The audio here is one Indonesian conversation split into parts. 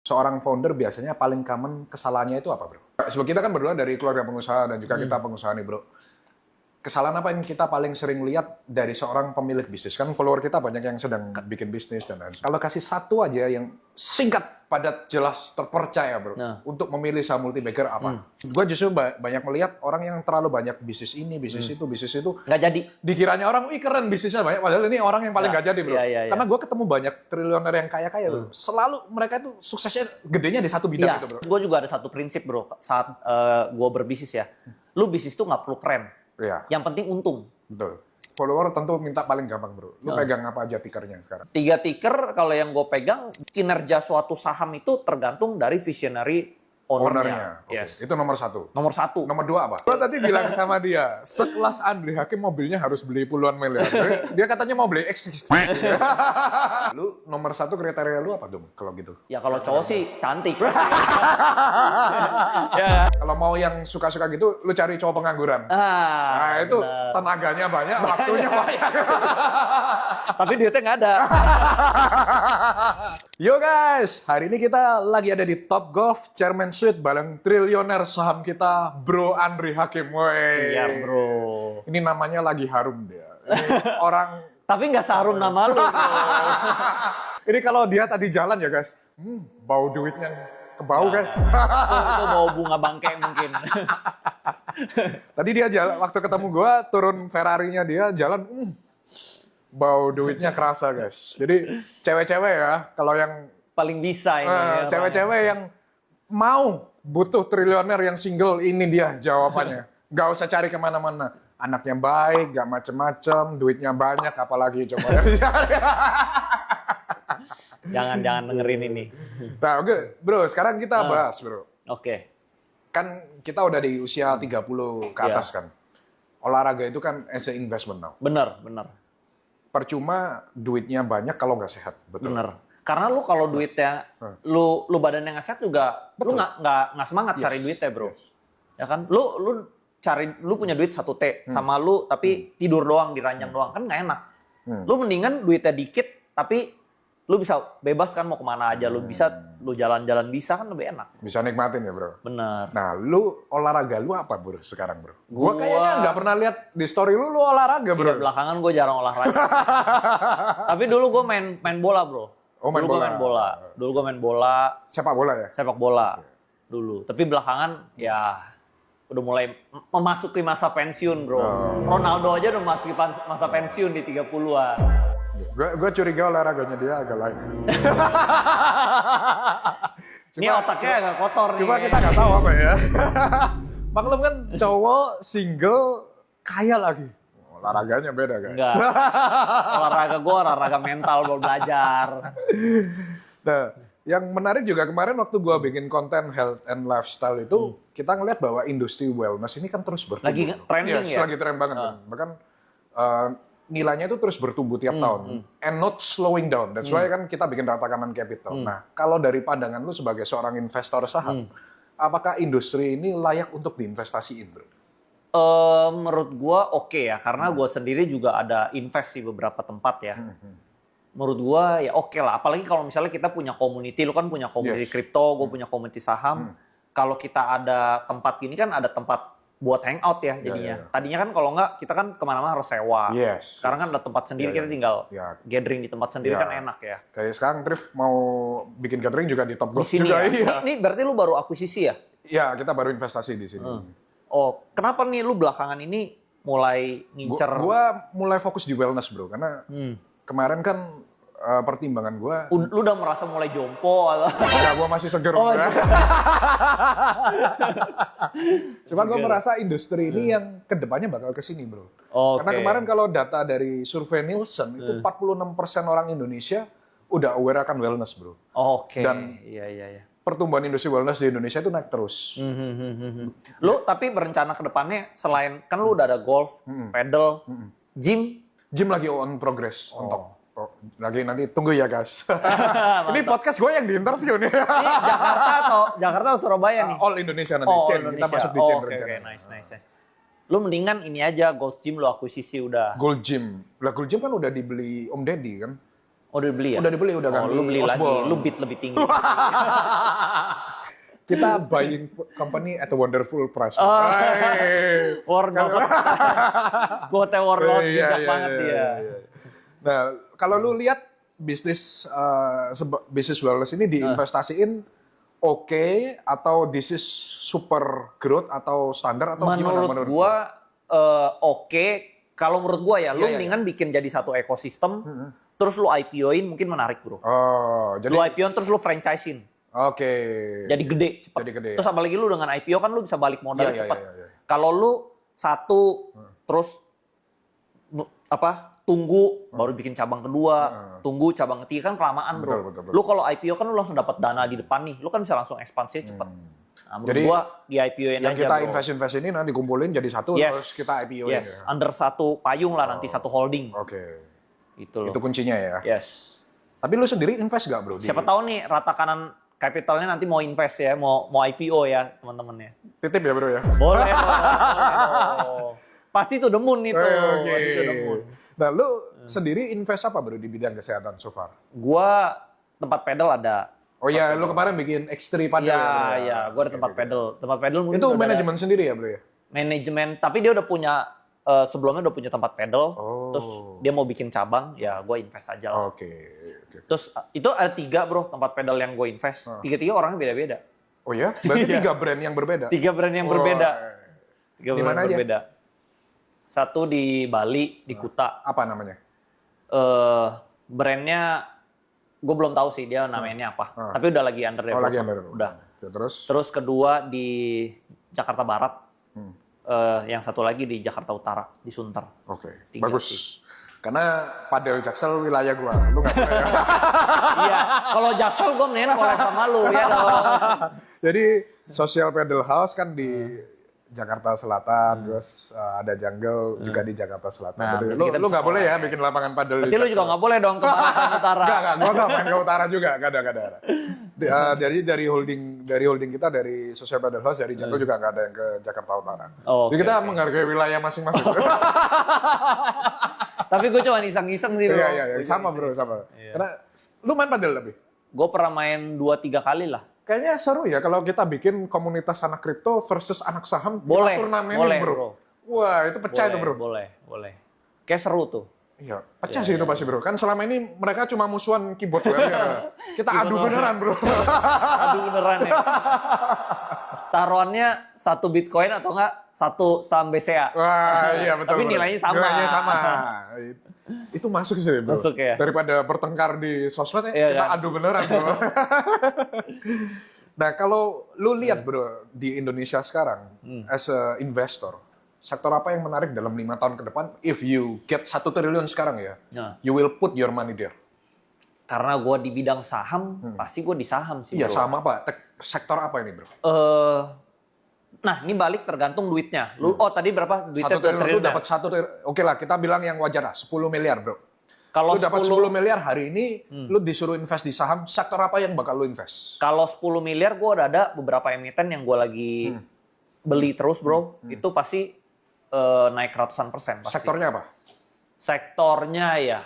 Seorang founder biasanya paling common kesalahannya itu apa, bro? Sebab kita kan berdua dari keluarga pengusaha dan juga kita pengusaha nih, bro. Kesalahan apa yang kita paling sering lihat dari seorang pemilik bisnis? Kan follower kita banyak yang sedang bikin bisnis dan lain-lain. Kalau kasih satu aja yang singkat, padat, jelas, terpercaya, bro. Untuk memilih saham multi-bagger apa? Gue justru banyak melihat orang yang terlalu banyak bisnis ini, bisnis itu, bisnis itu. Nggak jadi. Dikiranya orang, wih keren bisnisnya banyak. Padahal ini orang yang paling nggak jadi, bro. Karena gue ketemu banyak triliuner yang kaya-kaya, bro. Selalu mereka itu suksesnya gedenya di satu bidang itu, bro. Gue juga ada satu prinsip, bro. Saat gue berbisnis ya. Lu bisnis tuh nggak perlu keren. Iya. Yang penting untung. Betul. Follower tentu minta paling gampang, bro. Lu pegang apa aja tikernya sekarang? 3 tiker kalau yang gue pegang, kinerja suatu saham itu tergantung dari visionary ownernya. Yes. Itu nomor 1. Nomor 1. Nomor 2 apa? Lo tadi bilang sama dia, sekelas Andri Hakim mobilnya harus beli puluhan miliar. Dia katanya mau beli X. Lu nomor 1 kriteria lu apa dong kalau gitu? Ya kalau cowok sih cantik. Ya. Kalau mau yang suka-suka gitu, lu cari cowok pengangguran. Nah itu bener. Tenaganya banyak, waktunya banyak. Tapi duitnya nggak ada. Yo guys, hari ini kita lagi ada di Top Golf Chairman Suite bareng triliuner saham kita, Bro Andri Hakim. Siap, bro. Ini namanya lagi harum dia. Ini orang. Tapi nggak seharum nama lu. Ini kalau dia tadi jalan ya guys, bau duitnya ke bau guys. Itu bau bunga bangke mungkin. Tadi dia jalan, waktu ketemu gua turun Ferrari-nya dia jalan, bau duitnya kerasa guys. Jadi cewek-cewek ya, kalau yang paling bisa ini. Cewek-cewek yang mau butuh triliuner yang single, ini dia jawabannya. Gak usah cari kemana-mana. Anaknya baik, gak macem-macem, duitnya banyak, apalagi coba ya. Jangan dengerin ini. Nah oke, bro, sekarang kita bahas, bro. Oke. Kan kita udah di usia 30 ke atas kan. Olahraga itu kan as a investment now. Bener. Percuma duitnya banyak kalau nggak sehat, betul. Bener. Karena lu kalau duitnya, lu badannya nggak sehat juga, betul. Lu nggak semangat cari duitnya, bro. Ya kan? Lu punya duit 1T sama lu, tapi tidur doang, di ranjang doang, kan nggak enak. Lu mendingan duitnya dikit, tapi lu bisa bebas kan mau kemana aja, lu jalan-jalan bisa kan lebih enak. Bisa nikmatin ya, bro. Bener. Nah, lu olahraga lu apa, bro, sekarang, bro? Gua kayaknya nggak pernah lihat di story lu olahraga, bro. Iya, belakangan gue jarang olahraga. Tapi dulu gue main bola, bro. Oh, main bola. Dulu gue main bola. Sepak bola ya? Sepak bola dulu. Tapi belakangan ya udah mulai memasuki masa pensiun, bro. Ronaldo aja udah memasuki masa pensiun di 30-an. Gue curiga olahraganya dia agak lain. Ini otaknya agak kotor nih. Cuma kita nggak tahu apa ya. Maklum kan cowok single kaya lagi. Olahraganya beda guys. Enggak. Olahraga gue olahraga mental buat belajar. Nah, yang menarik juga kemarin waktu gue bikin konten health and lifestyle itu, kita ngeliat bahwa industri wellness ini kan terus bertumbuh. Lagi trending ya? Lagi tren banget. Bahkan nilainya itu terus bertumbuh tiap tahun. And not slowing down. That's why kan kita bikin Rata Kanan Capital. Nah, kalau dari pandangan lu sebagai seorang investor saham, apakah industri ini layak untuk diinvestasiin, bro? Menurut gue oke ya, karena gue sendiri juga ada invest di beberapa tempat ya. Menurut gue ya oke lah, apalagi kalau misalnya kita punya community, lu kan punya community kripto, gue punya community saham. Kalau kita ada tempat gini kan ada tempat buat hangout ya jadinya. Tadinya kan kalau nggak kita kan kemana-mana harus sewa. Sekarang kan ada tempat sendiri, kita tinggal gathering di tempat sendiri kan enak ya. Kayak sekarang Trif mau bikin gathering juga di Top Golf juga. Ya? Ini berarti lu baru akuisisi ya? Iya, kita baru investasi di sini. Oh, kenapa nih lu belakangan ini mulai ngincer? Gua mulai fokus di wellness, bro, karena kemarin kan pertimbangan gua. Lu udah merasa mulai jompo atau? Ya, gua masih seger. Cuma gua merasa industri ini yang kedepannya bakal kesini, bro. Karena kemarin kalau data dari survei Nielsen itu 46% orang Indonesia udah aware akan wellness, bro. Dan iya. Pertumbuhan industri wellness di Indonesia itu naik terus. Lu tapi berencana ke depannya selain kan lu udah ada golf, paddle, gym lagi on progress, on top. Lagi nanti tunggu ya guys. Ini podcast gue yang di interview nih. Ini Jakarta atau Surabaya nih? All Indonesia nanti. Kita masuk di chain rencana. Oke, nice. Lu mendingan ini aja Gold Gym lu akuisisi udah. Gold Gym. Lah Gold Gym kan udah dibeli Om Deddy kan. Oh, udah beli ya? Udah dibeli, udah ganti lu beli lagi, Osborne. lu bid lebih tinggi. Kita buying company at a wonderful price. Warnock. Quote Warnock, Iya, bijak iya, banget iya, dia. iya, iya. Nah, kalau lu lihat bisnis bisnis wellness ini diinvestasiin oke, atau this is super growth atau standar atau gimana Menurut gua oke. Kalau menurut gua ya, lu Iya, iya, mendingan bikin jadi satu ekosistem, terus lu IPO-in mungkin menarik, bro. Oh, jadi Lu IPO-in terus lu franchise-in. oke. Jadi gede cepat. Jadi gede, ya. Terus apalagi lu dengan IPO kan lu bisa balik modal Iya, iya, cepat. iya, iya. Kalau lu satu terus tunggu baru bikin cabang kedua, tunggu cabang ketiga kan kelamaan, bro. Betul, betul, betul. Lu kalau IPO kan lu langsung dapat dana di depan nih. Lu kan bisa langsung ekspansi cepat. Nah, menurut Jadi, gua di IPO-in Yang aja, kita bro. invest ini nanti dikumpulin jadi satu, Yes. terus kita IPO-in Yes, ya. under satu payung lah nanti, satu holding. Oke. Gitu loh. Itu kuncinya ya. Yes. Tapi lu sendiri invest gak, bro? Siapa tahu nih rata kanan kapitalnya nanti mau invest ya, mau IPO ya teman-teman ya. Titip ya, bro ya. Boleh dong. Pasti itu demun itu. Oke. Pasti itu demun. Nah, lu sendiri invest apa, bro, di bidang kesehatan so far? Gua tempat pedal ada. Oh iya, lu kemarin bikin X3 padel Iya, ya, bro? iya. Gua ada tempat pedal. Tempat pedal mungkin Itu udah ada manajemen sendiri ya, bro ya? manajemen, tapi dia udah punya sebelumnya udah punya tempat pedal. Oh. Terus dia mau bikin cabang, ya gua invest aja lah. Oke. Terus itu ada 3, bro, tempat pedal yang gue invest. Tiga-tiga orangnya beda-beda. Oh ya? Berarti 3 brand yang berbeda? 3 brand yang berbeda. 3 Di brand mana yang aja? berbeda. Satu di Bali, di Kuta. Apa namanya? Brandnya gue belum tahu sih dia namanya apa. Tapi udah lagi under Oh, development. lagi under. Udah. Terus? Terus kedua di Jakarta Barat. Yang satu lagi di Jakarta Utara, di Sunter. Oke, 3 bagus. sih. Karena padel Jaksel wilayah gua, lu nggak boleh ya. Iya, kalau Jaksel gue mendingan kolek sama lu ya dong. Jadi Social Paddle House kan di Jakarta Selatan, terus ada Jungle juga di Jakarta Selatan. Nah, Jadi berarti kita lu bisa nggak boleh ya bikin lapangan padel. Berarti lu juga nggak boleh dong ke Barat dan Utara. Enggak, gua nggak main ke utara juga, nggak ada. Dari holding kita dari Social Paddle House dari Jungle juga nggak ada yang ke Jakarta Utara. Oh, Jadi kita menghargai wilayah masing-masing. Tapi gue cuma iseng-iseng sih, bro. Iya, sama bro, sama. Karena lu main padel lebih. Gue pernah main 2-3 kali lah. Kayaknya seru ya kalau kita bikin komunitas anak kripto versus anak saham. Boleh, kita turnamenin, boleh, bro. bro. Wah, itu pecah itu, bro. Boleh. Kayak seru tuh. Iya, pecah sih itu pasti, bro. Kan selama ini mereka cuma musuhan keyboard warrior. Kita adu beneran, bro. Aduh beneran ya. Taruhannya 1 Bitcoin atau enggak 1 saham BCA. Wah, iya betul. Tapi bro. nilainya sama. Nilainya sama. Itu masuk sih, bro. Masuk ya. Daripada bertengkar di sosmed, Iya, kita kan? adu beneran, bro. Nah, kalau lu lihat, bro, di Indonesia sekarang, as a investor, sektor apa yang menarik dalam 5 tahun ke depan? If you get 1 triliun sekarang ya, Nah. you will put your money there. Karena gue di bidang saham, pasti gue di saham sih, Iya, bro. sama apa? Sektor apa ini, bro? Nah, ini balik tergantung duitnya. Lu, tadi berapa duitnya? 1 triliun, lu ya? dapat 1 triliun. Oke lah, kita bilang yang wajar lah, 10 miliar, bro. Kalau Lu dapat 10 miliar hari ini, lu disuruh invest di saham, sektor apa yang bakal lu invest? Kalau 10 miliar gue udah ada beberapa emiten yang gue lagi beli terus, bro. Itu pasti naik ratusan persen. Pasti. Sektornya apa? Sektornya ya,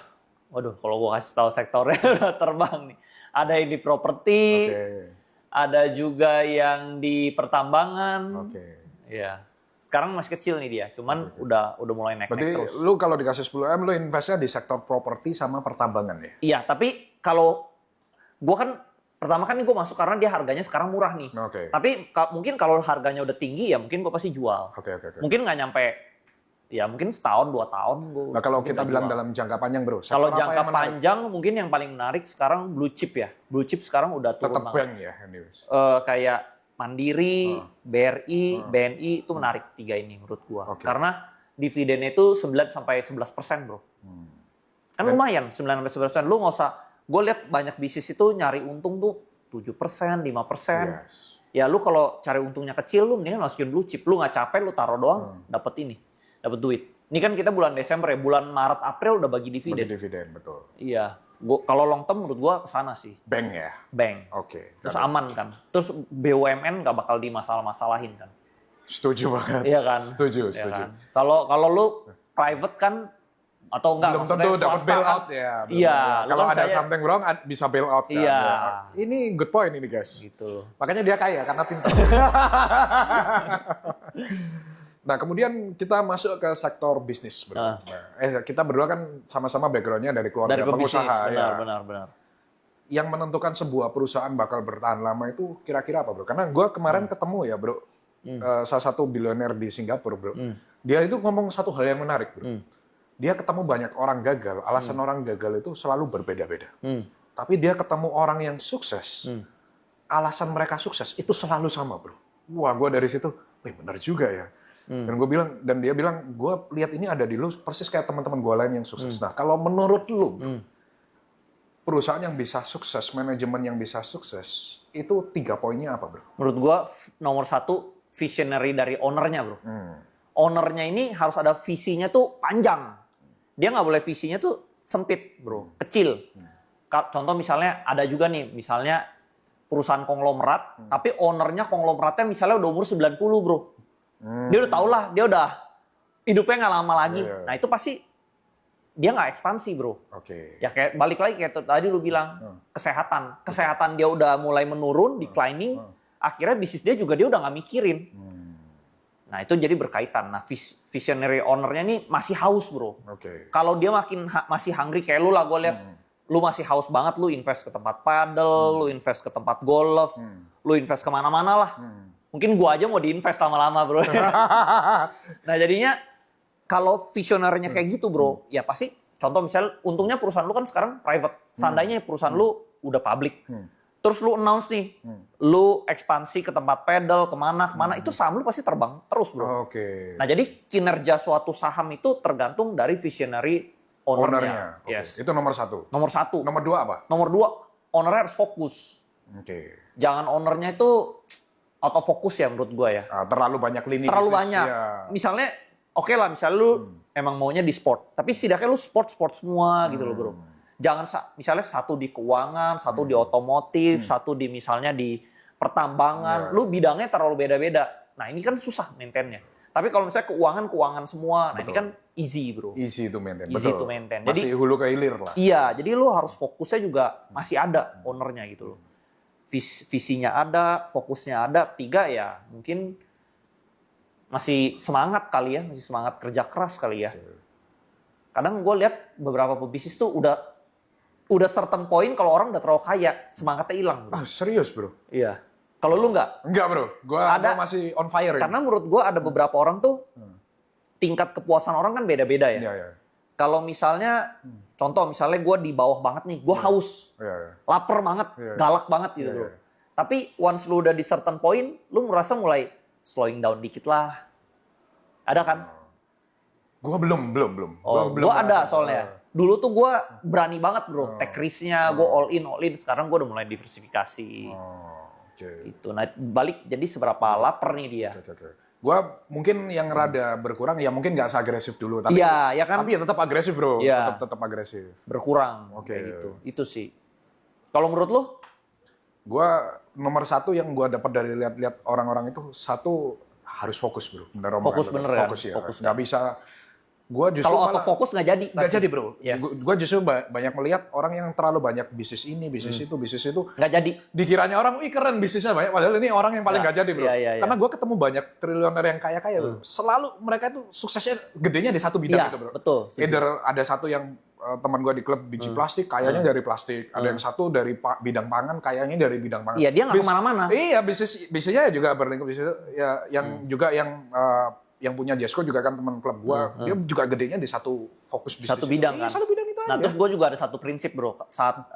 waduh kalau gue kasih tahu sektornya udah terbang nih. Ada yang di properti, ada juga yang di pertambangan. Ya, sekarang masih kecil nih dia, cuman udah mulai naik Berarti terus. lu kalau dikasih 10 M, lu investnya di sektor properti sama pertambangan ya? Iya, tapi kalau gue kan pertama kan gue masuk karena dia harganya sekarang murah nih. Tapi mungkin kalau harganya udah tinggi ya mungkin gue pasti jual. Mungkin nggak nyampe, ya mungkin setahun 2 tahun gue. Nah kalau kita bilang dalam jangka panjang, bro. Kalau jangka panjang mungkin yang paling menarik sekarang blue chip ya. Blue chip sekarang udah turun tetap banget. bank ya, anyways. Kayak Mandiri, BRI, BNI itu menarik 3 ini menurut gua. Karena dividennya itu 9-11%, bro. Kan lumayan 9-11%. Lu nggak usah, gue lihat banyak bisnis itu nyari untung tuh 7%, 5%. Ya lu kalau cari untungnya kecil, lu mendingan masukin blue chip. Lu nggak capek, lu taruh doang, dapat duit. Ini kan kita bulan Desember ya, bulan Maret, April udah bagi dividen. Bagi dividen, betul. Iya. Kalau long term menurut gua kesana sih. Bank ya? Bank. Terus aman kan. Terus BUMN nggak bakal dimasalah-masalahin kan. Setuju banget. Iya kan. Setuju. Kan? Kalau lu private kan Atau enggak? Belum maksudnya tentu dapat swasta bail kan? out ya. belum. Iya, lu Kalau kan ada saya- something wrong bisa bail out kan. Iya. Ya. Ini good point ini guys. Gitu. Makanya dia kaya karena pintar. Nah, kemudian kita masuk ke sektor bisnis, bro. Ah. Nah, kita berdua kan sama-sama backgroundnya dari keluarga Dari pebisnis, pengusaha. Ya. benar. Yang menentukan sebuah perusahaan bakal bertahan lama itu kira-kira apa, bro? Karena gue kemarin ketemu ya, bro, salah satu bilioner di Singapura, bro. Dia itu ngomong satu hal yang menarik, bro. Dia ketemu banyak orang gagal, alasan orang gagal itu selalu berbeda-beda. Tapi dia ketemu orang yang sukses, alasan mereka sukses itu selalu sama, bro. Wah, gue dari situ, wih benar juga ya. Dan dia bilang, gue lihat ini ada di lu persis kayak teman-teman gue lain yang sukses. Nah, kalau menurut lu, perusahaan yang bisa sukses, manajemen yang bisa sukses, itu 3 poinnya apa, bro? Menurut gua nomor 1 visionary dari ownernya, bro. Ownernya ini harus ada visinya tuh panjang. Dia nggak boleh visinya tuh sempit, bro, kecil. Contoh misalnya ada juga nih, misalnya perusahaan konglomerat, tapi ownernya konglomeratnya misalnya udah umur 90, bro. Dia udah tau lah, dia udah hidupnya nggak lama lagi. Iya. Nah itu pasti dia nggak ekspansi, bro. Oke. Ya kayak balik lagi kayak tadi lu bilang kesehatan dia udah mulai menurun, declining. Akhirnya bisnis dia juga dia udah nggak mikirin. Nah itu jadi berkaitan. Nah visionary ownernya nih masih haus, bro. Oke. Kalau dia masih hungry kayak lu lah, gue lihat lu masih haus banget, lu invest ke tempat paddle, lu invest ke tempat golf, lu invest kemana-mana lah. Mungkin gua aja mau diinvest lama-lama, bro. Nah jadinya kalau visionernya kayak gitu, bro, ya pasti contoh misalnya untungnya perusahaan lu kan sekarang private. Seandainya perusahaan lu udah public. Terus lu announce nih, lu ekspansi ke tempat pedal, kemana, itu saham lu pasti terbang terus, bro. Oke. Nah jadi kinerja suatu saham itu tergantung dari visionary ownernya. Oke. Yes. Itu nomor 1. Nomor 1. Nomor 2 apa? Nomor 2, ownernya harus fokus. Oke. Jangan ownernya itu auto fokus ya menurut gua ya. Terlalu banyak lini Terlalu bisnis, banyak. ya. Misalnya, oke lah, misalnya lu emang maunya di sport, tapi setidaknya lu sport semua gitu loh, bro. Jangan misalnya satu di keuangan, satu di otomotif, satu di misalnya di pertambangan, lu bidangnya terlalu beda-beda. Nah ini kan susah maintainnya. Tapi kalau misalnya keuangan semua, nah ini kan easy, bro. Easy to maintain. Easy Betul. to maintain. Masih hulu ke hilir lah. Iya, jadi lu harus fokusnya juga masih ada ownernya gitu loh. Visinya ada, fokusnya ada. 3 ya mungkin masih semangat kali ya, masih semangat kerja keras kali ya. Kadang gue lihat beberapa pebisnis tuh udah certain point kalau orang udah terlalu kaya, semangatnya hilang, bro. Serius, bro? Iya. Kalau lu nggak? Enggak, bro. Gua masih on fire ini. Karena menurut gue ada beberapa orang tuh tingkat kepuasan orang kan beda-beda ya. Iya, iya. Kalau misalnya, contoh misalnya gue di bawah banget nih, gue haus, Iya, iya. lapar banget, galak banget gitu loh. Tapi once lu udah di certain point, lu merasa mulai slowing down dikit lah. Ada kan? Gua belum. Oh, gue ada soalnya. Dulu tuh gue berani banget, bro. Take risk-nya, gue all in. Sekarang gue udah mulai diversifikasi. Oke. Gitu. Nah, balik jadi seberapa lapar nih dia. Oke. Gua mungkin yang rada berkurang, ya mungkin nggak seagresif dulu. Tapi, Iya, ya kan? tapi ya tetap agresif, bro. Iya. Tetap agresif. Berkurang. Oke. Kayak gitu. Itu sih. Kalau menurut lu? Gua nomor 1 yang gua dapat dari lihat-lihat orang-orang itu, 1 harus fokus, bro. Bener omongan Fokus lu. bener ya? Fokus ya. Fokus. Nggak bisa. Gua justru Kalau malah- autofokus nggak jadi. Nggak pasti. jadi, bro. Yes. Gua justru banyak melihat orang yang terlalu banyak bisnis ini, bisnis itu, bisnis itu. Nggak jadi. Dikiranya orang, wih keren bisnisnya banyak. Padahal ini orang yang paling Nggak. nggak jadi, bro. Iya, iya. Karena gue ketemu banyak triliuner yang kaya-kaya, bro. Selalu mereka itu suksesnya gedenya di satu bidang Iya, gitu, bro. betul. Setuju. Either ada satu yang teman gue di klub biji plastik, kayaknya dari plastik. Ada yang satu dari bidang pangan, kayaknya dari bidang pangan. Iya, dia nggak kemana-mana. Iya, bisnisnya juga berlingkup di situ. Ya, yang juga yang punya Jesco juga kan teman klub gua, dia juga gedenya di satu fokus bisnis. Satu bidang Iya, kan. satu bidang itu Nah, aja. terus gue juga ada satu prinsip, bro. Saat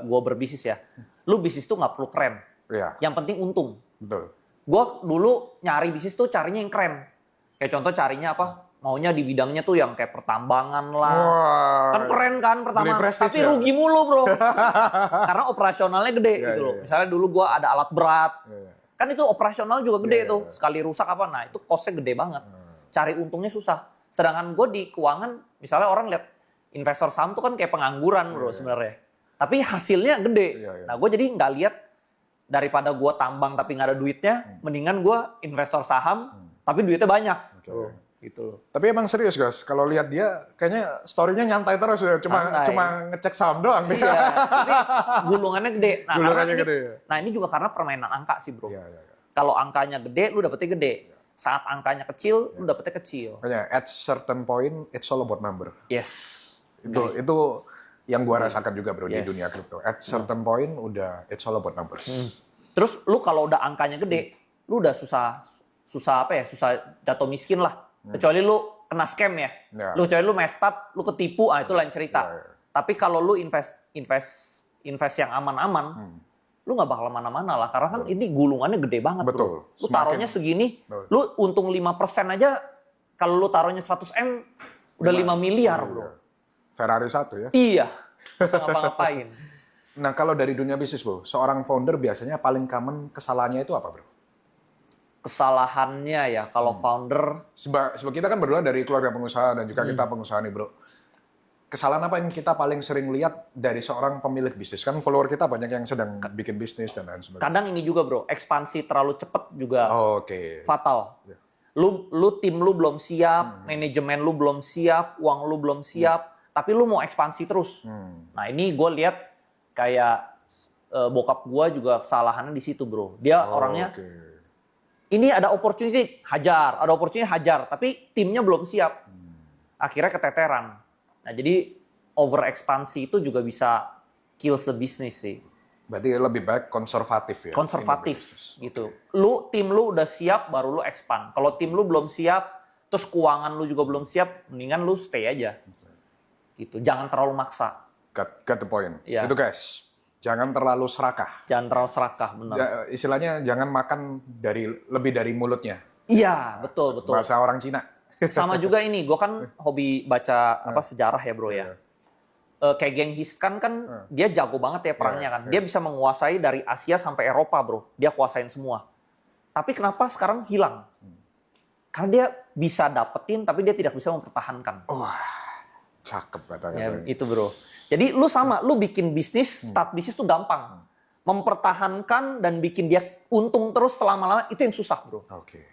gue berbisnis ya, lu bisnis tuh nggak perlu keren. Iya, Yang penting untung. betul. Gue dulu nyari bisnis tuh carinya yang keren. Kayak contoh carinya apa? Maunya di bidangnya tuh yang kayak pertambangan lah. Wah. Kan keren kan pertambangan. Beli prestige Tapi ya? rugi mulu, bro. Karena operasionalnya gede Iya, gitu iya, loh. iya. Misalnya dulu gue ada alat berat. Iya. Kan itu operasional juga gede Iya, tuh. iya. Sekali rusak apa, nah itu costnya gede banget. Cari untungnya susah. Sedangkan gue di keuangan, misalnya orang lihat investor saham tuh kan kayak pengangguran, bro, sebenarnya. Tapi hasilnya gede. Iya, iya. Nah, gue jadi nggak lihat daripada gue tambang tapi nggak ada duitnya, mendingan gue investor saham tapi duitnya banyak. Oke. gitu loh. Tapi emang serius guys, kalau lihat dia kayaknya story-nya nyantai terus ya, Santai. cuma ngecek saham doang dia. Iya, tapi gulungannya gede. Nah, Gulungannya karena gede, ini, ya. nah ini juga karena permainan angka sih bro. Iya, iya, iya. Kalau angkanya gede, lu dapetnya gede. Saat angkanya kecil, lu dapetnya kecil. Makanya at certain point it's all about number. Yes. Itu yang gua rasakan juga bro di Yes. dunia kripto. At certain point udah it's all about numbers. Terus lu kalau udah angkanya gede, lu udah susah apa ya? Susah jatuh miskin lah. Kecuali lu kena scam ya. Ya. Lu kecuali lu messed up, lu ketipu, itu lain cerita. Ya, ya. Tapi kalau lu invest yang aman-aman, lu nggak bakal mana-mana lah. Karena kan ini gulungannya gede banget Betul. bro. Lu taruhnya segini, Betul. lu untung 5% aja. Kalau lu taruhnya 100 M, udah 5 miliar bro. Ferrari 1 ya. Iya, bisa ngapa-ngapain. Nah kalau dari dunia bisnis bro, seorang founder biasanya paling common kesalahannya itu apa bro? Kesalahannya ya, kalau founder, Sebab kita kan berdua dari keluarga pengusaha dan juga kita pengusaha nih bro. Kesalahan apa yang kita paling sering lihat dari seorang pemilik bisnis? Kan follower kita banyak yang sedang bikin bisnis dan lain sebagainya. kadang ini juga bro, ekspansi terlalu cepat juga Oke. fatal. Lu tim lu belum siap, manajemen lu belum siap, uang lu belum siap, tapi lu mau ekspansi terus. Nah ini gue lihat kayak bokap gue juga kesalahannya di situ bro. Dia orangnya, Oke. ini ada opportunity, hajar. Ada opportunity, hajar. Tapi timnya belum siap. Akhirnya keteteran. Nah, jadi over ekspansi itu juga bisa kill the business sih. Berarti lebih baik konservatif ya? Konservatif gitu. Tim lu udah siap, baru lu expand. Kalau tim lu belum siap, terus keuangan lu juga belum siap, mendingan lu stay aja. Gitu. Jangan terlalu maksa. Got the point. Iya. Itu guys, jangan terlalu serakah. Jangan terlalu serakah, benar. Ya, istilahnya jangan makan lebih dari mulutnya. Iya, betul. Bahasa orang Cina. Sama juga ini, gue kan hobi baca sejarah ya bro ya. Kayak Genghis Khan kan dia jago banget ya perangnya kan. Dia bisa menguasai dari Asia sampai Eropa bro. Dia kuasain semua. Tapi kenapa sekarang hilang? Karena dia bisa dapetin tapi dia tidak bisa mempertahankan. Wah, cakep Ya, kata-kata. itu bro. Jadi lu sama, lu bikin bisnis, start bisnis tuh gampang. Mempertahankan dan bikin dia untung terus selama-lama itu yang susah bro. Oke.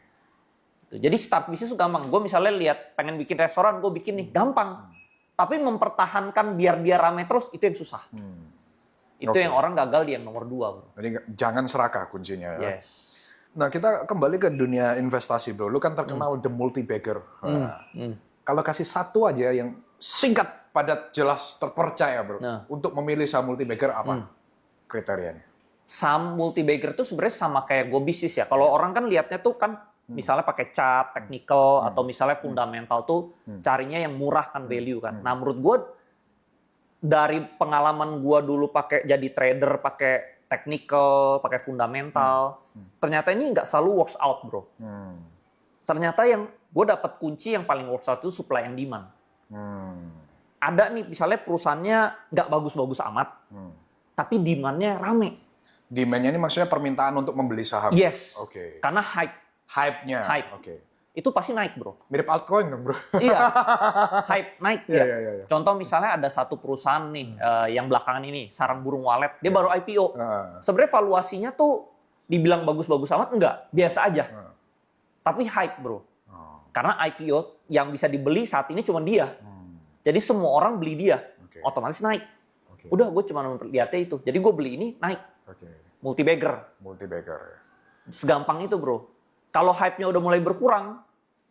Jadi start bisnis tuh gampang. Gue misalnya lihat pengen bikin restoran, gue bikin nih, gampang. Tapi mempertahankan biar dia rame terus, itu yang susah. Itu Oke. yang orang gagal di yang nomor 2 bro. Jadi jangan serakah kuncinya ya. Yes. Nah kita kembali ke dunia investasi bro. Lu kan terkenal the multi-bagger. Nah, kalau kasih satu aja yang singkat, padat, jelas, terpercaya bro. Nah. Untuk memilih saham multi-bagger apa kriterianya? Saham multi-bagger itu sebenarnya sama kayak go bisnis ya. Kalau orang kan lihatnya tuh kan misalnya pakai chart, technical, atau misalnya fundamental tuh carinya yang murah kan value kan. Nah menurut gue dari pengalaman gue dulu pakai jadi trader, pakai technical, pakai fundamental, ternyata ini nggak selalu works out bro. Ternyata yang gue dapat kunci yang paling works out itu supply and demand. Ada nih misalnya perusahaannya nggak bagus-bagus amat, tapi demand-nya rame. Demand-nya ini maksudnya permintaan untuk membeli saham? Yes, Oke. karena hype. Hype-nya? Hype. Oke. Itu pasti naik bro. Mirip altcoin dong bro? Iya, hype naik Iya, ya. iya. Contoh misalnya ada satu perusahaan nih yang belakangan ini, sarang burung walet, dia baru IPO. Sebenarnya valuasinya tuh dibilang bagus-bagus amat, enggak, biasa aja. Tapi hype bro. Karena IPO yang bisa dibeli saat ini cuma dia. Jadi semua orang beli dia, Oke. otomatis naik. Oke. Udah, gue cuma lihatnya itu. Jadi gue beli ini naik, Oke. multi-bagger. Multi-bagger. Segampang itu bro. Kalau hype-nya udah mulai berkurang,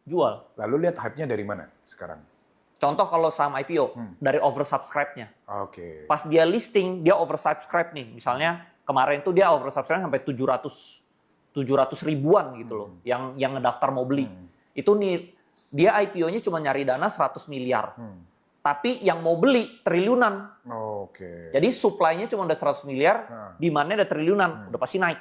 jual. Lalu lihat hype-nya dari mana sekarang? Contoh kalau saham IPO, dari oversubscribe-nya. Oke. Pas dia listing, dia oversubscribe nih. Misalnya kemarin tuh dia oversubscribe sampai 700 ribuan gitu loh. Yang ngedaftar mau beli. Itu nih, dia IPO-nya cuma nyari dana 100 miliar. Tapi yang mau beli triliunan. Oke. Jadi supply-nya cuma udah 100 miliar, demand-nya udah triliunan. Udah pasti naik.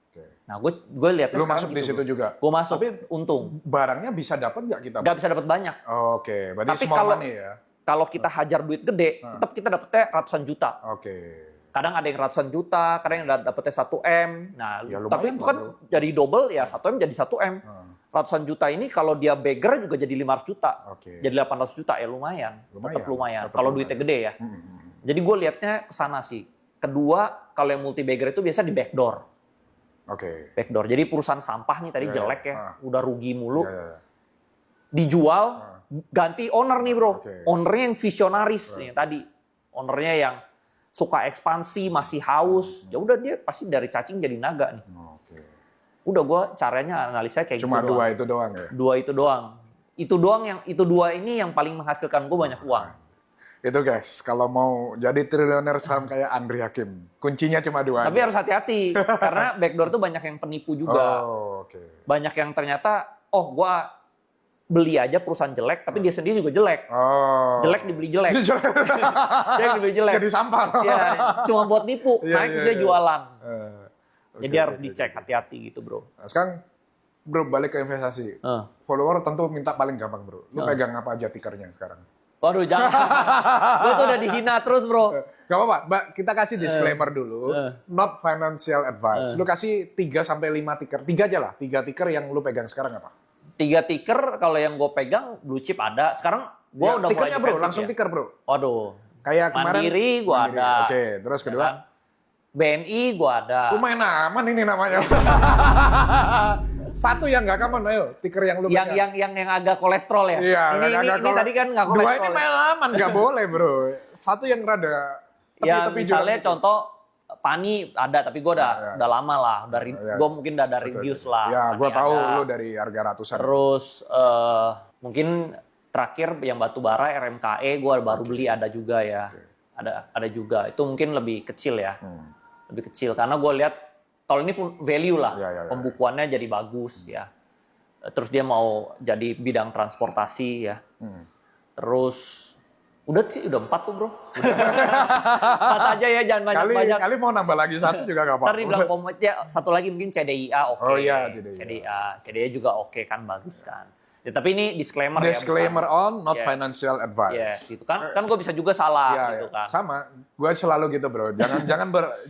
Oke. Nah, gue lihat Lu masuk di situ juga? Gue masuk, Tapi untung. barangnya bisa dapat nggak kita? Nggak bisa dapat banyak. Oke, berarti Tapi small money ya? kalau kita hajar duit gede, tetap kita dapetnya ratusan juta. Oke. Kadang ada yang ratusan juta, kadang yang dapetnya 1 M. Nah, Ya, lumayan tapi itu lah, kan bro. jadi double ya 1 M jadi 1 M. Ratusan juta ini kalau dia bagger juga jadi 500 juta. Oke. Jadi 800 juta ya lumayan. Tetap lumayan. Tetap Kalau lumayan. duitnya gede ya. Jadi gue liatnya ke sana sih. Kedua, kalau yang multi bagger itu biasa di backdoor. Oke. Backdoor. Jadi perusahaan sampah nih tadi Ya, jelek ya. ya, udah rugi mulu. Ya, ya, ya. dijual, ganti owner nih bro. Oke. Ownernya yang visionaris nih tadi. Ownernya yang suka ekspansi, masih haus. Ya udah dia pasti dari cacing jadi naga nih. Oke. Udah gue caranya analisa kayak Cuma gitu doang. dua itu doang ya? Dua itu doang. Itu dua ini yang paling menghasilkan gue banyak uang. Itu guys, kalau mau jadi triliuner saham kayak Andri Hakim, kuncinya cuma dua Tapi aja. harus hati-hati karena backdoor tuh banyak yang penipu juga. Oh, oke. Banyak yang ternyata, oh gue beli aja perusahaan jelek, tapi dia sendiri juga jelek. Oh. Jelek dibeli jelek. Jelek dibeli jelek. Jadi sampah. Ya, cuma buat nipu. Iya, Naik iya, dia iya. jualan. Oke, Jadi harus oke, dicek, oke. hati-hati gitu bro. Nah, sekarang bro balik ke investasi. Follower tentu minta paling gampang bro. Lu pegang apa aja tickernya sekarang? Waduh jangan. Gue tuh udah dihina terus bro. Gak apa-apa, Mbak, kita kasih disclaimer dulu. Not financial advice. Lu kasih 3 sampai 5 ticker. 3 aja lah. 3 ticker yang lu pegang sekarang apa? 3 ticker kalau yang gue pegang blue chip ada. Sekarang gue Ya, udah mulai tickernya bro, defensif langsung ya. ticker bro. Waduh. Kayak kemarin. Mandiri gue Mandiri. ada. Oke, terus kedua. Ya kan? BNI gue ada. Lumayan aman ini namanya. Satu yang nggak common, ayo. Ticker yang lu pegang. Yang agak kolesterol ya. Iya, ini tadi kan nggak Dua kolesterol. ini ya. main aman, nggak boleh bro. Satu yang rada Ya tepi-tepi misalnya jurang. contoh Pani ada, tapi gue Ya. udah lama lah, Ya. gue mungkin udah dari reduce lah. Ya, gue Pani tahu ada. lu dari harga ratusan. Terus mungkin terakhir yang batu bara RMKE gue baru beli ada juga ya, ada juga. Itu mungkin lebih kecil ya, lebih kecil karena gue lihat kalau ini full value lah, Ya. pembukuannya jadi bagus ya. Terus dia mau jadi bidang transportasi ya. Terus udah sih, udah 4 tuh bro. 4 aja ya, jangan banyak-banyak. Kali mau nambah lagi satu juga gak apa-apa. Ntar dibilang ya, satu lagi mungkin CDIA oke. Oh iya, CDIA. CDIA juga oke kan, bagus kan. Ya, tapi ini disclaimer, Disclaimer ya. on, not Yes. financial advice. Yes, gitu kan. Kan gue bisa juga salah Ya, gitu ya. kan. Sama, gue selalu gitu bro.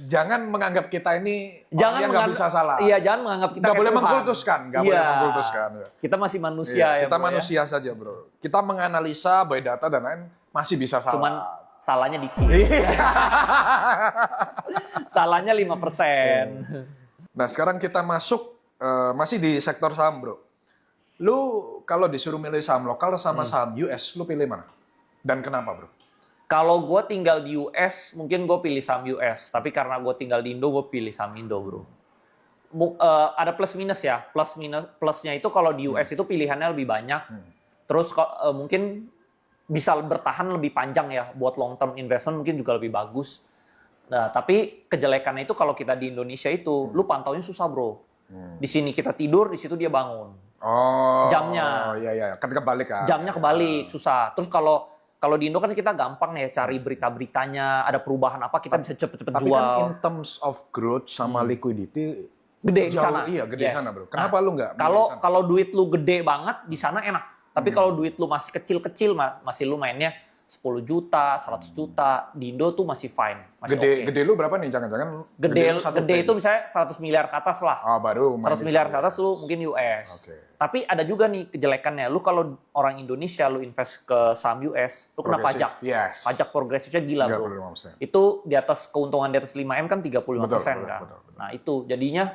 Jangan menganggap kita ini Jangan orang yang nggak bisa salah. Iya, jangan menganggap kita Nggak kayak boleh Tuhan. mengkultuskan, nggak boleh Iya. mengkultuskan. Kita masih manusia Iya, ya. kita bro, ya. manusia saja bro. Kita menganalisa by data dan lain masih bisa salah. Cuman salahnya dikit. Iya. Salahnya 5%. Nah sekarang kita masuk masih di sektor saham bro. Lu kalau disuruh milih saham lokal sama saham US, lu pilih mana? Dan kenapa bro? Kalau gue tinggal di US, mungkin gue pilih saham US. Tapi karena gue tinggal di Indo, gue pilih saham Indo, bro. Ada plus minus ya. Plusnya itu kalau di US itu pilihannya lebih banyak. Terus mungkin bisa bertahan lebih panjang ya. Buat long term investment mungkin juga lebih bagus. Nah, tapi kejelekannya itu kalau kita di Indonesia itu, lu pantauin susah, bro. Di sini kita tidur, di situ dia bangun. Oh, Jamnya. Iya. Kan kebalik kan. Jamnya kebalik, susah. Terus kalau di Indo kan kita gampang ya cari berita-beritanya, ada perubahan apa kita bisa cepet-cepet Tapi jual. kan in terms of growth sama liquidity Gede di jauh, sana. Iya, gede di Yes. sana bro. Kenapa Nah, lu nggak? milih Kalau sana? kalau duit lu gede banget di sana enak. Tapi kalau duit lu masih kecil-kecil, masih lu mainnya 10 juta, 100 juta, di Indo tuh masih fine, masih oke. Gede lu berapa nih? Jangan-jangan lu satu Gede triliun. itu misalnya 100 miliar ke atas lah. Oh, baru main 100 di miliar sana. ke atas lu mungkin US. Oke. Tapi ada juga nih kejelekannya. Lu kalau orang Indonesia lu invest ke saham US, lu kena Progresif, pajak. yes. Pajak progresifnya gila, bro. 35%. Itu di atas keuntungan di atas 5M kan 35% Betul, kan. betul. Nah, itu jadinya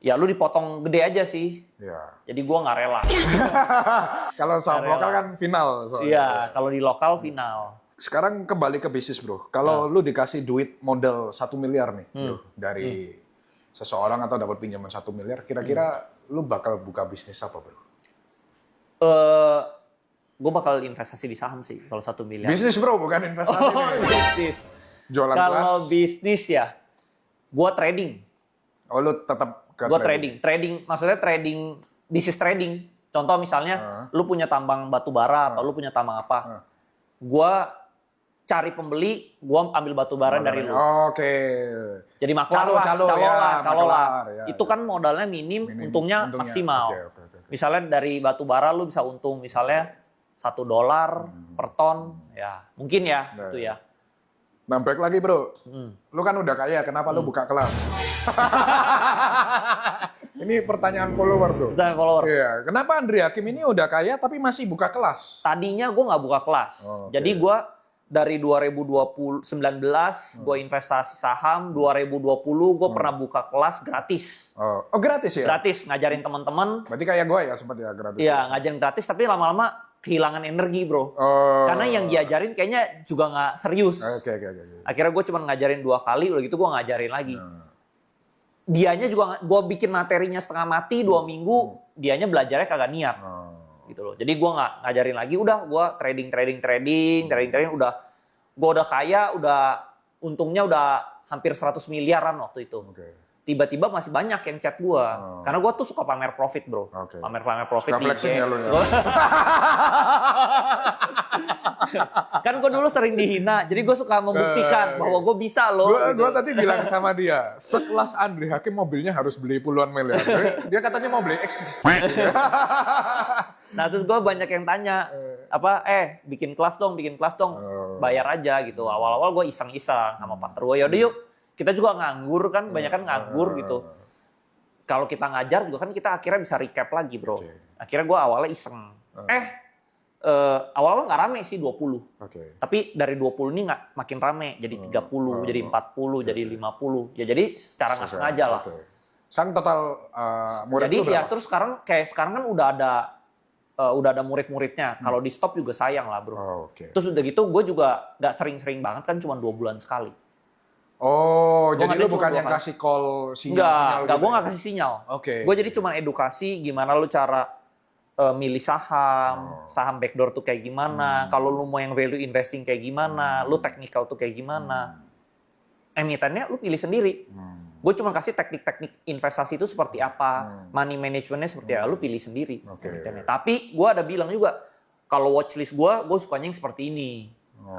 ya lu dipotong gede aja sih. Iya. Jadi gua nggak rela. Kalau saham Nggak lokal rela. kan final. soalnya. Iya, kalau di lokal final. Sekarang kembali ke bisnis bro. Kalau lu dikasih duit modal 1 miliar nih bro, dari seseorang atau dapat pinjaman 1 miliar, kira-kira lu bakal buka bisnis apa bro? Gue bakal investasi di saham sih kalau 1 miliar. Bisnis bro, bukan investasi Oh, nih. bisnis. Jualan Kalau kelas. bisnis ya, gua trading. Oh lu tetap ke Gue trading maksudnya trading, bisnis trading. Contoh misalnya, lu punya tambang batu bara atau lu punya tambang apa, gue cari pembeli, gue ambil batu bara dari lu. Oke. Jadi maklar Calo, lah. ya, Itu kan modalnya minim, untungnya maksimal. Oke. Misalnya dari batu bara lu bisa untung misalnya $1 per ton, ya mungkin ya Nah, itu ya. Nah, back lagi bro. Lu kan udah kaya, kenapa lu buka kelas? Ini pertanyaan follower bro. Kita follower. Iya, kenapa Andri Hakim ini udah kaya tapi masih buka kelas? Tadinya gue nggak buka kelas, Oh, oke. jadi gue dari 2019 gue investasi saham, 2020 gue pernah buka kelas gratis. Oh, gratis ya? Gratis, ngajarin teman-teman. Berarti kayak gue ya sempat ya gratis. Iya, ngajarin gratis tapi lama-lama kehilangan energi, bro. Oh. Karena yang diajarin kayaknya juga nggak serius. Oke. Akhirnya gue cuma ngajarin 2 kali, udah gitu gue ngajarin lagi. Dianya juga, gue bikin materinya setengah mati 2 minggu, dianya belajarnya kagak niat. Gitu loh. Jadi gue nggak ngajarin lagi, udah gue trading, udah gue udah kaya, untungnya udah hampir 100 miliaran waktu itu. Tiba-tiba masih banyak yang chat gue, karena gue tuh suka pamer profit, bro. Pamer profit di IG. Ya, lu ya. Kan gue dulu sering dihina, jadi gue suka membuktikan bahwa gue bisa loh. Gue tadi bilang sama dia, sekelas Andri Hakim mobilnya harus beli puluhan miliar. Dia katanya mau beli X. Nah terus gue banyak yang tanya, bikin kelas dong, bayar aja gitu. Awal-awal gue iseng-iseng sama partner gue, yaudah yuk, kita juga nganggur kan, banyak kan nganggur gitu. Kalau kita ngajar juga kan kita akhirnya bisa recap lagi, bro. Akhirnya gue awalnya iseng. Awal-awal nggak rame sih 20. Tapi dari 20 ini nggak makin rame, jadi 30, jadi 40, jadi 50. Ya jadi secara nggak sengaja lah. Sekarang total murid jadi lu berapa? ya terus sekarang kan udah ada murid-muridnya. Kalau di stop juga sayang lah, bro. Terus udah gitu gue juga nggak sering-sering banget kan, cuma 2 bulan sekali. Oh, Gua jadi lu bukan yang kasih call sinyal? Enggak, gue nggak kasih sinyal. Gue jadi cuma edukasi gimana lu cara milih saham backdoor tuh kayak gimana, kalau lu mau yang value investing kayak gimana, lu technical tuh kayak gimana. Emitennya lu pilih sendiri. Gue cuma kasih teknik-teknik investasi itu seperti apa, money managementnya seperti apa, lu pilih sendiri. Tapi gue ada bilang juga, kalau watchlist gue sukanya yang seperti ini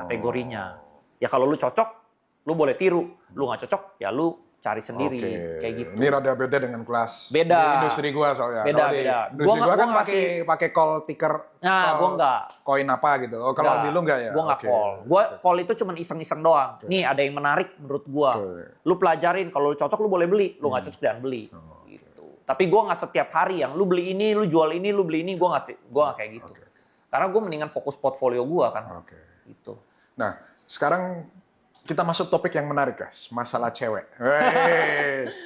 kategorinya. Ya kalau lu cocok, lu boleh tiru. Lu nggak cocok, ya lu cari sendiri. Kayak gitu. Ini rada beda dengan kelas beda. Di industri gue soalnya. Beda. Industri gue kan pakai call ticker. Nah, gue nggak. Koin apa gitu. Oh, kalau di lu nggak ya? Gue nggak call. Gue call itu cuma iseng-iseng doang. Nih ada yang menarik menurut gue. Lu pelajarin. Kalau lu cocok lu boleh beli. Lu nggak cocok jangan beli. Gitu. Tapi gue nggak setiap hari yang lu beli ini, lu jual ini, lu beli ini. Gue nggak kayak gitu. Karena gue mendingan fokus portfolio gue kan. Gitu. Nah, sekarang kita masuk topik yang menarik, guys. Masalah cewek.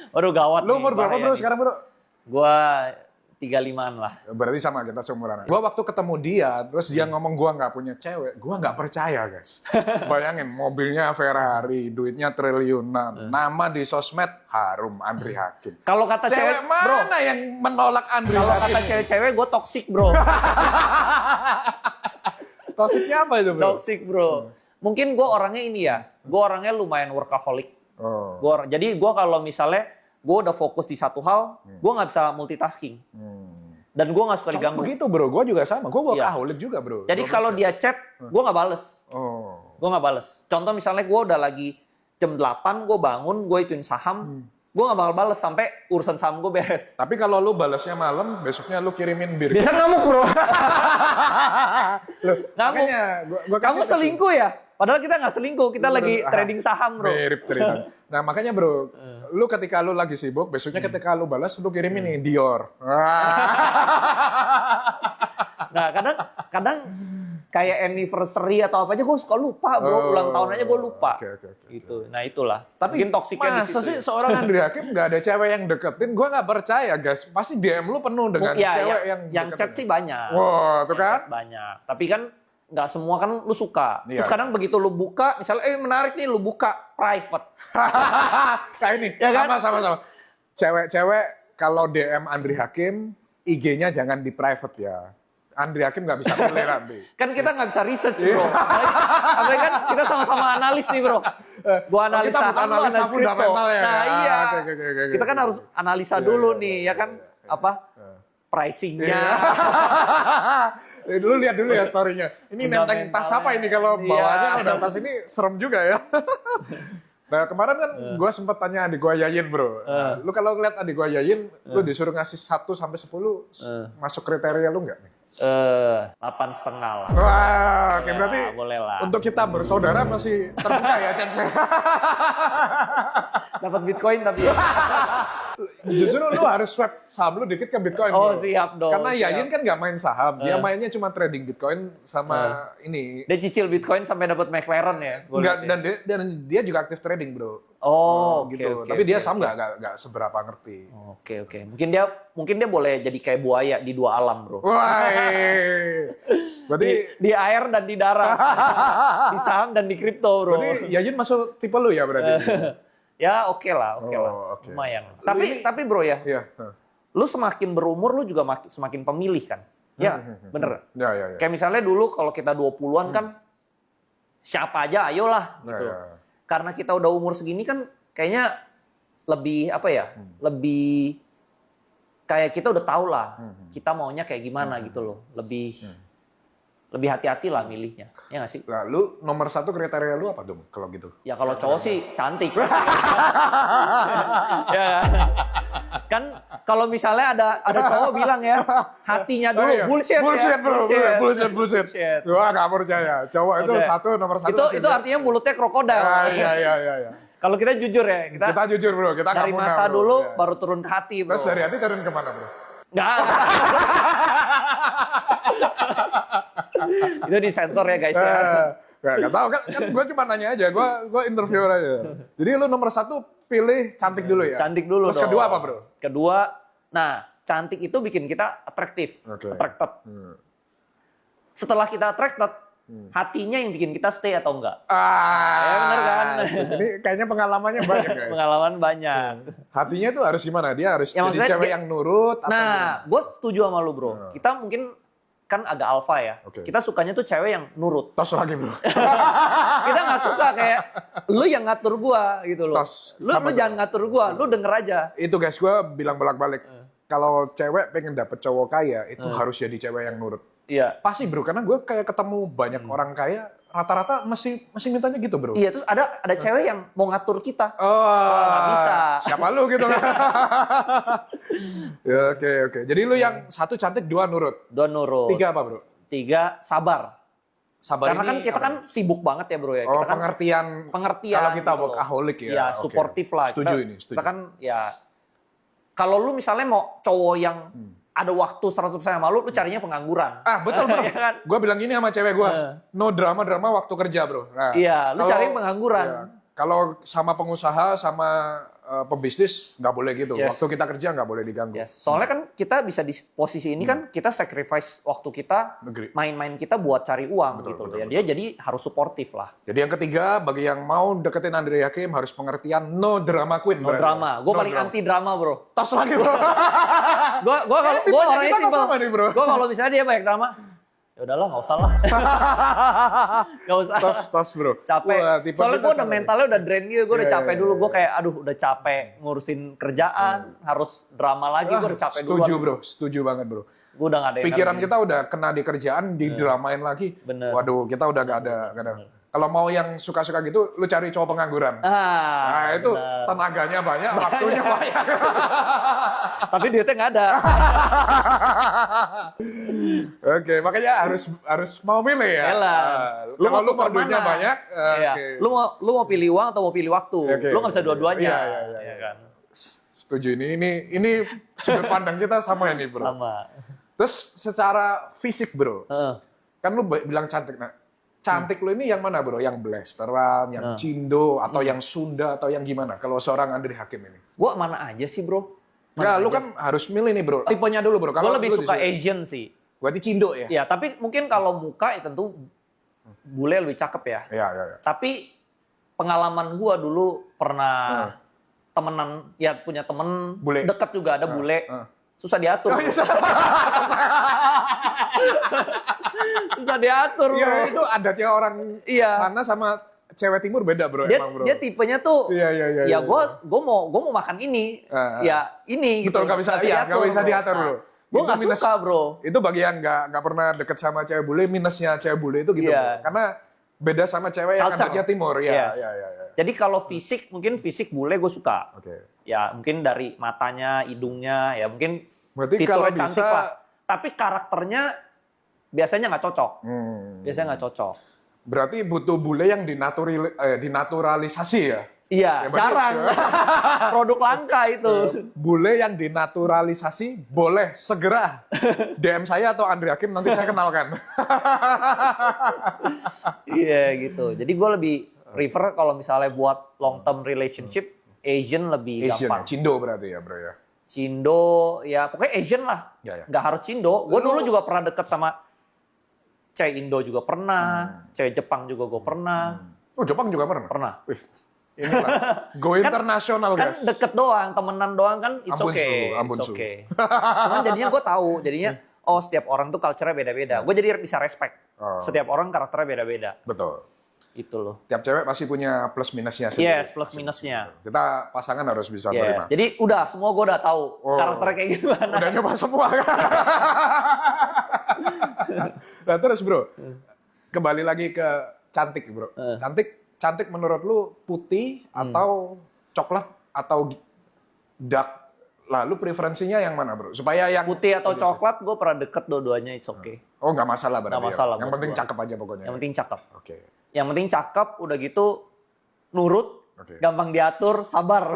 Waduh, gawat. Lu umur berapa, bro, sekarang, bro? Gua 35-an lah. Berarti sama, kita seumuran. Gua waktu ketemu dia, terus dia ngomong gua nggak punya cewek, gua nggak percaya, guys. Bayangin, mobilnya Ferrari, duitnya triliunan, nama di sosmed harum Andri Hakim. Kalau kata cewek mana bro, yang menolak Andri Hakim? Kalau kata cewek-cewek, gue toxic, bro. Toksiknya apa itu, bro? Toxic, bro. Mungkin gue orangnya ini ya, gue orangnya lumayan workaholic. Jadi gue kalau misalnya gue udah fokus di satu hal, gue nggak bisa multitasking. Dan gue nggak suka diganggu. Begitu, bro, gue juga sama. Gue workaholic juga, bro. Jadi kalau dia chat, gue nggak bales. Gue nggak bales. Contoh misalnya gue udah lagi jam 8, gue bangun, gue ituin saham, gue nggak bakal bales sampai urusan saham gue beres. Tapi kalau lu balesnya malam, besoknya lu kirimin bir. Biasa ngamuk, bro. Ngamuk. Gua Kamu selingkuh ya? Padahal kita nggak selingkuh, kita lagi trading saham, bro. Mirip cerita. Nah makanya, bro, lu ketika lu lagi sibuk, besoknya ketika lu balas, lu kirimin nih Dior. Nah kadang kayak anniversary atau apa aja gue suka lupa, bro. Ulang tahun aja gue lupa. Gitu. Nah itulah. Tapi mungkin toksiknya di situ. Masa sih seorang Andri Hakim nggak ada cewek yang deketin? Gue nggak percaya, guys. Pasti DM lu penuh dengan cewek yang chat sih banyak. Wah, tuh kan? Banyak. Tapi kan nggak semua kan lu suka. Terus kadang begitu lu buka, misalnya menarik nih, lu buka private. Kayak ini, ya kan? Sama. Cewek-cewek kalau DM Andri Hakim, IG-nya jangan di private ya. Andri Hakim nggak bisa milih nanti. Kan kita nggak bisa research, bro. Apalagi kan kita sama-sama analis nih, bro. Gua analisa kita analisa fundamental ya. Nah iya. Okay. Kita kan harus analisa dulu nih, ya kan? Apa? Pricing-nya. Dulu lihat dulu ya story-nya. Ini nenteng tas apa ini kalau bawahnya udah tas ini serem juga ya. Nah kemarin kan gue sempat tanya adik gue Yayin, bro. Lu kalau ngeliat adik gue Yayin, lu disuruh ngasih 1 sampai 10 masuk kriteria lu nggak nih? 8,5 lah. Wah, oke, berarti boleh lah. Untuk kita bersaudara masih terbuka ya chance-nya. Dapat Bitcoin tapi. Justru lu harus swap saham lu dikit ke Bitcoin. Oh, bro. siap dong, Karena siap. Yayin kan nggak main saham, dia mainnya cuma trading Bitcoin sama ini. Dia cicil Bitcoin sampai dapat McLaren ya. Gua Enggak, lihat ya. dan dia juga aktif trading, bro. Oh, oke, Gitu. oke, Tapi dia oke, saham oke. nggak seberapa ngerti. Oke. Mungkin dia boleh jadi kayak buaya di dua alam, bro. Wah, berarti Di air dan di darat. Di saham dan di kripto, bro. berarti Yayin masuk tipe lu ya berarti. Ya, oke lah. Oh, oke. Lumayan. Ini- Tapi bro ya, Iya. lu semakin berumur lu juga semakin pemilih kan? Ya, bener. Ya. Kayak misalnya dulu kalau kita 20-an kan siapa aja ayolah gitu. Ya. Karena kita udah umur segini kan kayaknya lebih apa ya? Lebih kayak kita udah tahu lah kita maunya kayak gimana gitu loh. Lebih hati-hati lah milihnya. Ya nggak sih? Nah, lu nomor 1 kriteria lu apa dong kalau gitu? Ya kalau cowok sih cantik. Ya kan kalau misalnya ada cowok bilang ya hatinya dulu. Oh, iya. Bullshit ya. bro. Bullshit. Bullshit. Gua nggak percaya. Cowok itu Oke. nomor satu. Itu artinya mulutnya krokodil. Iya. Kalau kita jujur ya, Kita jujur bro, kita nggak dari munah, mata bro. dulu Iya. baru turun ke hati, bro. Terus dari hati turun kemana bro? Nggak. Itu disensor ya guys ya. Gak tahu kan gue cuma nanya aja, gue interview aja. Jadi lu nomor 1 pilih cantik dulu ya. Cantik dulu Terus dong. kedua apa bro? Kedua, nah cantik itu bikin kita atraktif, Oke. attracted. Setelah kita attracted, hatinya yang bikin kita stay atau enggak. Ya, bener kan? Ini kayaknya pengalamannya banyak guys. Pengalaman banyak. Hatinya tuh harus gimana? Dia harus Ya, jadi maksudnya cewek dia- yang nurut. atau gimana? Nah, gue setuju sama lu bro. Kita mungkin kan agak alfa ya. Oke. Kita sukanya tuh cewek yang nurut. Tos lagi bro. Kita nggak suka kayak lu yang ngatur gua gitu loh. Tos, Lu sama jangan ngatur gua, lu denger aja. Itu guys, gue bilang bolak-balik. Kalau cewek pengen dapet cowok kaya, itu harus jadi cewek yang nurut. Iya. Pasti bro, karena gue kayak ketemu banyak orang kaya, rata-rata masih mintanya gitu bro. Iya, terus ada cewek yang mau ngatur kita. Oh, nggak bisa. Siapa lu gitu kan? Ya, oke. Jadi lu yang 1 cantik, 2 nurut. Don nurut. 3 apa bro? 3 sabar. Sabar Karena ini kan kita apa? kan sibuk banget ya bro ya. Oh, Kita kan pengertian. Kalau kita gitu loh. workaholic ya. Iya, Oke. suportif lah. Setuju Kita- ini, setuju. Kita kan ya kalau lu misalnya mau cowok yang ada waktu 100% sama lu carinya pengangguran. Ah, betul bro. Iya kan? Gue bilang gini sama cewek gue. No drama waktu kerja bro. Nah, Iya, lu kalau- cari pengangguran. iya. Kalau sama pengusaha, sama pebisnis, nggak boleh gitu. Yes. Waktu kita kerja nggak boleh diganggu. Yes. Soalnya kan kita bisa di posisi ini kan kita sacrifice waktu kita, Agree. main-main kita buat cari uang gitu loh. Ya dia jadi harus suportif lah. Jadi yang ketiga, bagi yang mau deketin Andre Hakim harus pengertian no drama queen. No berarti. drama. Gue No paling drama. anti drama, bro. Tos lagi bro. Gue tipenya orangnya kita nggak simpel. sama nih, bro. Gue kalau misalnya dia banyak drama, ya udahlah nggak usah lah. Nggak usah. tos bro. Capek. Wah, tipe Soalnya kita gue udah sama nih. mentalnya udah drain gitu. Gue udah Iya, capek iya, dulu. iya. Gue kayak aduh udah capek ngurusin kerjaan, harus drama lagi. Gue udah capek dulu. Setuju bro, setuju banget bro. Gue udah nggak ada Pikiran energi. kita udah kena di kerjaan, didramain lagi. Bener. Waduh, kita udah gak ada. Kalau mau yang suka-suka gitu, lu cari cowok pengangguran. Nah, itu bener. tenaganya banyak, waktunya banyak. Tapi duitnya nggak ada. Oke, makanya harus mau milih ya. Balance. Kalau lu mau tuker duitnya mana? banyak, Iya. oke. Lu mau pilih uang atau mau pilih waktu? Oke. Lu nggak bisa dua-duanya. Iya. kan? Setuju ini sudut pandang kita sama ini bro. Sama. Terus secara fisik bro, Heeh. kan lu bilang cantik. Nah, cantik lu ini yang mana bro? Yang blasteran, yang cindo, atau yang Sunda, atau yang gimana? Kalau seorang Andre Hakim ini? Gua mana aja sih, bro? Enggak, lu kan harus milih nih bro. Tipenya dulu bro. Gue lebih lu suka disuruh- Asian sih. Berarti cindo ya? Ya, tapi mungkin kalau muka ya tentu bule lebih cakep ya. Iya. Tapi pengalaman gua dulu pernah temenan, ya punya temen Bule. deket juga ada bule. Susah diatur. Oh, bro. iya, Susah diatur, Iya, bro. itu adatnya orang Iya. sana sama cewek timur beda bro Dia, emang bro. dia tipenya tuh, Iya. ya gue mau makan ini, ya ini gitu. Betul, nggak bisa diatur bro. Gue Itu nggak minus- suka bro. Itu bagi yang nggak pernah deket sama cewek bule, minusnya cewek bule itu gitu Iya. bro. Karena beda sama cewek yang Culture. adatnya timur. Yes. Iya. Jadi kalau fisik, mungkin fisik bule gue suka. Oke. Ya mungkin dari matanya, hidungnya, ya mungkin Berarti fiturnya kalau cantik bisa- lah. Tapi karakternya biasanya nggak cocok. Biasanya nggak cocok. Berarti butuh bule yang dinaturalisasi ya? Iya, Ya, berarti- jarang. Produk langka itu. Bule yang dinaturalisasi boleh segera DM saya atau Andri Hakim, nanti saya kenalkan. Iya gitu. Jadi gue lebih prefer kalau misalnya buat long term relationship, Asian lebih Asian, gampang. Cindo berarti ya bro ya. Cindo, ya pokoknya Asian lah. Ya, ya. Nggak harus Cindo. Gue dulu juga pernah deket sama cewek Indo juga pernah, cewek Jepang juga gue pernah. Oh Jepang juga pernah? Pernah. Wih, inilah go internasional Kan guys. deket doang, temenan doang kan it's Ampun, okay. Su, ampun, It's Su. okay. Cuman jadinya gue tahu, jadinya oh setiap orang tuh culture-nya beda-beda. Gue jadi bisa respect. Oh. Setiap orang karakternya beda-beda. Betul. Itu loh. Tiap cewek pasti punya plus minusnya sendiri. Yes, plus minusnya. Kita pasangan harus bisa Yes. menerima. Jadi udah semua gue udah tahu Oh. karakternya kayak gimana. Udah nyoba semua kan? Nah terus bro, kembali lagi ke cantik bro. Cantik menurut lu putih atau coklat atau dark? Lalu preferensinya yang mana bro? Supaya yang Putih atau coklat gue pernah deket dua-duanya it's okay. Oh nggak masalah berarti. Nggak masalah Ya? Yang buat penting gua. cakep aja pokoknya. Yang penting cakep. Oke. Yang penting cakep udah gitu nurut, Oke. gampang diatur, sabar.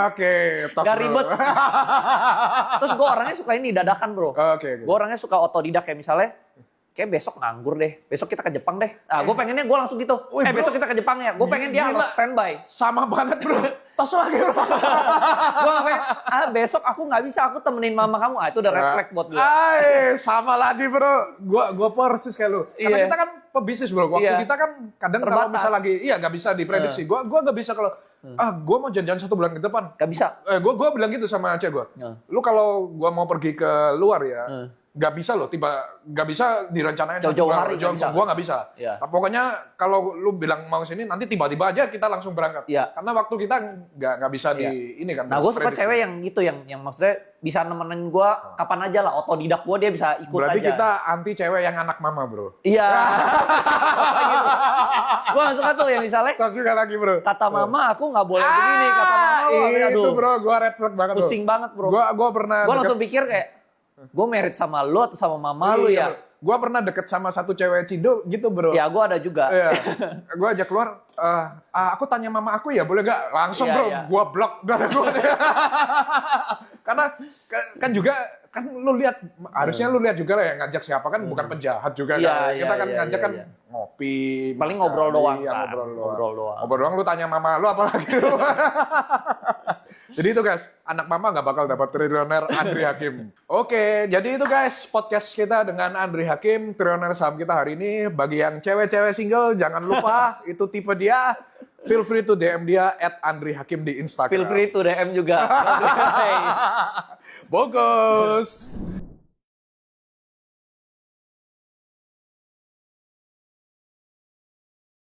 Oke, tos, Gak bro. ribet. Terus gue orangnya suka ini dadakan bro. Oke. Gue orangnya suka otodidak kayak misalnya, kayak besok nganggur deh, besok kita ke Jepang deh. Nah gue pengennya gue langsung gitu, Wih, bro. besok kita ke Jepang ya. Gue pengen dia Gila. harus standby. Sama banget bro. Tos lagi bro. Gue pengen, besok aku nggak bisa, aku temenin mama kamu. Itu udah refleks buat gue. Sama lagi bro. Gua persis kayak lu. Karena Iya. kita kan pebisnis bro. Waktu Iya. kita kan kadang kalau Terbatas. misal lagi, nggak bisa diprediksi. Gua nggak bisa kalau gua mau jalan-jalan 1 bulan ke depan. Gak bisa. Gua bilang gitu sama cewek gua. Ya. Lu kalau gua mau pergi ke luar ya, nggak bisa loh. Nggak bisa direncanain 1 Jauh-jauh bulan. hari nggak bisa. Gua nggak bisa. Iya. Nah, pokoknya kalau lu bilang mau sini, nanti tiba-tiba aja kita langsung berangkat. Iya. Karena waktu kita nggak bisa Iya. ini kan. Nah gue suka prediksi. cewek yang gitu, yang maksudnya bisa nemenin gue kapan aja lah, otodidak gue dia bisa ikut Berarti aja. kita anti cewek yang anak mama bro. Iya. gitu. Gue gak suka tuh yang misalnya Tos juga lagi bro. kata mama aku nggak boleh begini, kata mama lu, aduh, Itu bro, gua red flag banget pusing banget bro. Gua pernah Gue langsung pikir kayak, gue merit sama lu atau sama mama lu ya? Bro. Gua pernah deket sama satu cewek Cindo gitu bro. Ya gue ada juga. Iya. Gua ajak keluar, aku tanya mama aku ya boleh gak? Langsung Iya, bro, iya. gua blok. Karena kan juga kan lu lihat, harusnya lu lihat juga lah yang ngajak siapa kan bukan penjahat juga Iya, kan. iya, Kita kan iya, ngajak iya, kan iya. ngopi. Paling makan, ngobrol doang iya, kan. ngobrol doang. Ngobrol doang. Ngobrol doang, lu tanya mama lu apalagi. Jadi itu guys, anak mama nggak bakal dapat triliuner Andri Hakim. Oke, jadi itu guys podcast kita dengan Andri Hakim, triliuner saham kita hari ini. Bagi yang cewek-cewek single, jangan lupa itu tipe dia. Feel free to DM dia @AndriHakim di Instagram. Feel free to DM juga. Bagus.